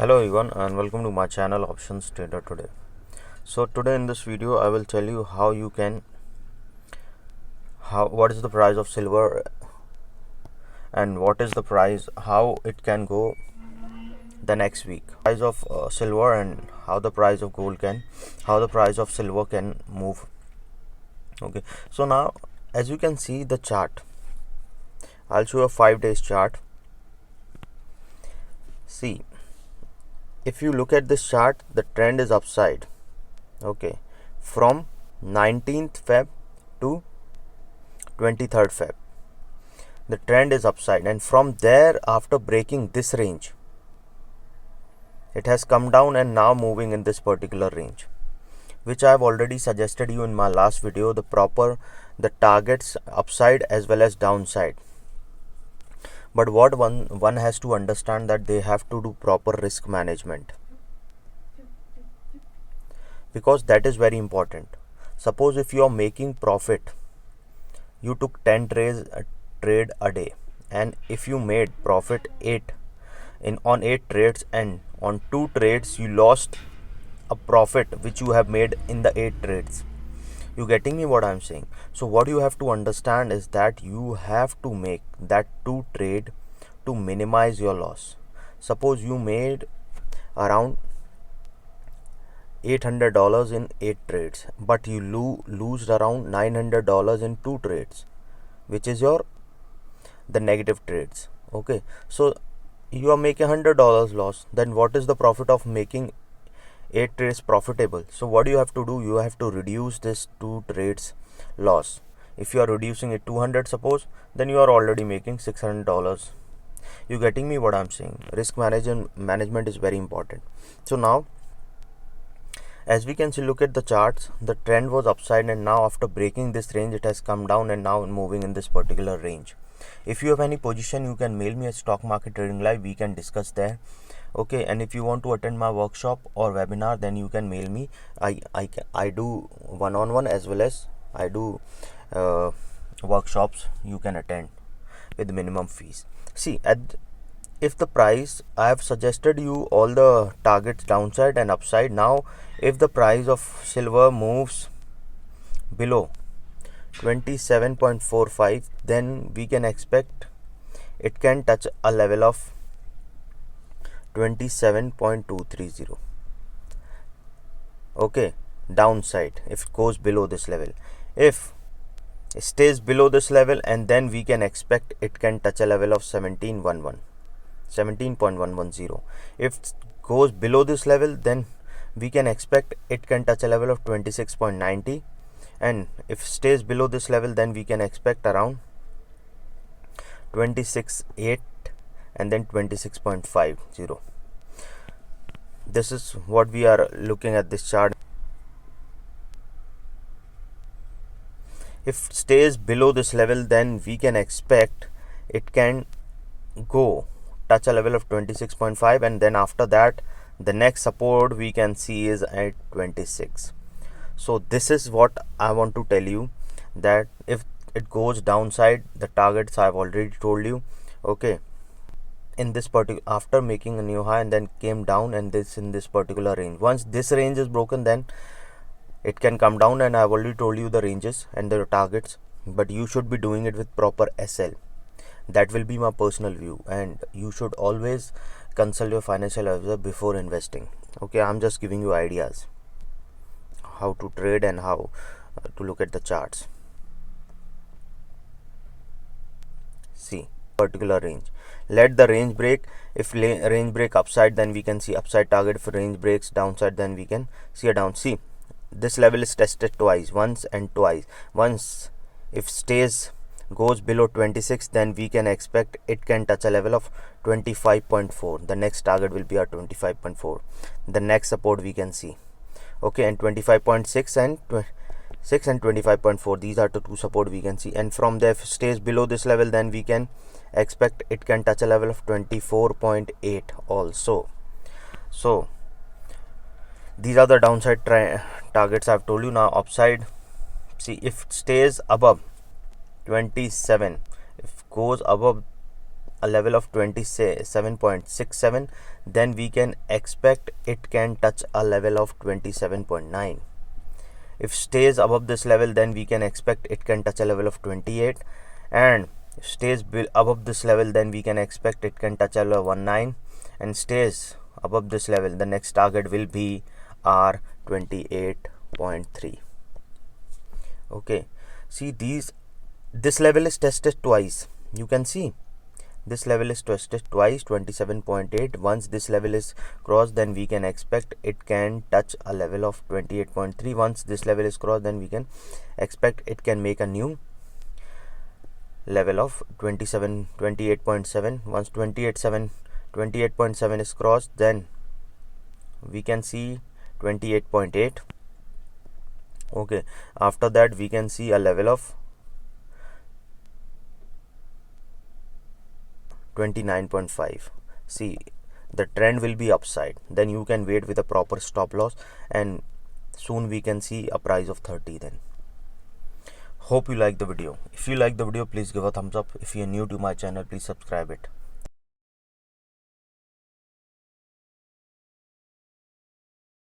Hello everyone and welcome to my channel Options Trader Today. So today in this video I will tell you what is the price of silver and what is the price, how it can go the next week. Price of silver and how the price of gold how the price of silver can move. Okay, so now as you can see the chart, I'll show a 5 days chart. See, if you look at this chart, the trend is upside. Okay, from 19th Feb to 23rd Feb, the trend is upside, and from there, after breaking this range, it has come down and now moving in this particular range, which I have already suggested you in my last video, the targets upside as well as downside. But what one has to understand, that they have to do proper risk management, because that is very important. Suppose if you are making profit, you took 10 trade a day, and if you made profit 8 on 8 trades, and on 2 trades you lost a profit which you have made in the 8 trades. You getting me what I'm saying? So what you have to understand is that you have to make that 2 trade to minimize your loss. Suppose you made around $800 in 8 trades, but you lose around $900 in 2 trades, which is the negative trades. Okay, so you are making $100 loss. Then what is the profit of making 8 trades profitable? So what you have to do, you have to reduce this 2 trades loss. If you are reducing it 200, suppose, then you are already making $600. You getting me what I'm saying? Risk management is very important. So now, as we can see, look at the charts, the trend was upside, and now after breaking this range, it has come down and now moving in this particular range. If you have any position, you can mail me at Stock Market Trading Live. We can discuss there. Okay, and if you want to attend my workshop or webinar, then you can mail me. I do one-on-one as well as I do workshops. You can attend with minimum fees. See, if the price, I have suggested you all the targets downside and upside. Now if the price of silver moves below 27.45, then we can expect it can touch a level of 27.230. okay, downside if it goes below this level. If it stays below this level, and then we can expect it can touch a level of 17.110. If it goes below this level, then we can expect it can touch a level of 26.90, and if it stays below this level, then we can expect around 26.8 and then 26.50. This is what we are looking at this chart. If it stays below this level, then we can expect it can go touch a level of 26.5, and then after that the next support we can see is at 26. So this is what I want to tell you, that if it goes downside, the targets I've already told you. Okay, in this particular, after making a new high and then came down, and this in this particular range, once this range is broken, then it can come down, and I've already told you the ranges and the targets, but you should be doing it with proper SL. That will be my personal view, and you should always consult your financial advisor before investing. Okay, I'm just giving you ideas how to trade and how to look at the charts. See, particular range, let the range break. If range break upside, then we can see upside target. If range breaks downside, then we can see a down. See, this level is tested twice, once and twice. Once, if goes below 26, then we can expect it can touch a level of 25.4. the next target will be at 25.4. the next support we can see. Okay, and 25.6 and 25.4, these are the two support we can see. And from there, if it stays below this level, then we can expect it can touch a level of 24.8 also. So these are the downside targets I've told you. Now upside, see, if it stays above 27, if it goes above a level of 27.67, then we can expect it can touch a level of 27.9. if stays above this level, then we can expect it can touch a level of 28, and if stays above this level, then we can expect it can touch a level of 19, and stays above this level, the next target will be our 28.3. okay, see this level is tested twice. You can see this level is tested twice, 27.8. once this level is crossed, then we can expect it can touch a level of 28.3. once this level is crossed, then we can expect it can make a new level of 28.7. once 28.7 is crossed, then we can see 28.8. okay, after that we can see a level of 29.5. see, the trend will be upside. Then you can wait with a proper stop loss, and soon we can see a price of 30 then. Hope you like the video. If you like the video, please give a thumbs up. If you are new to my channel, please subscribe it.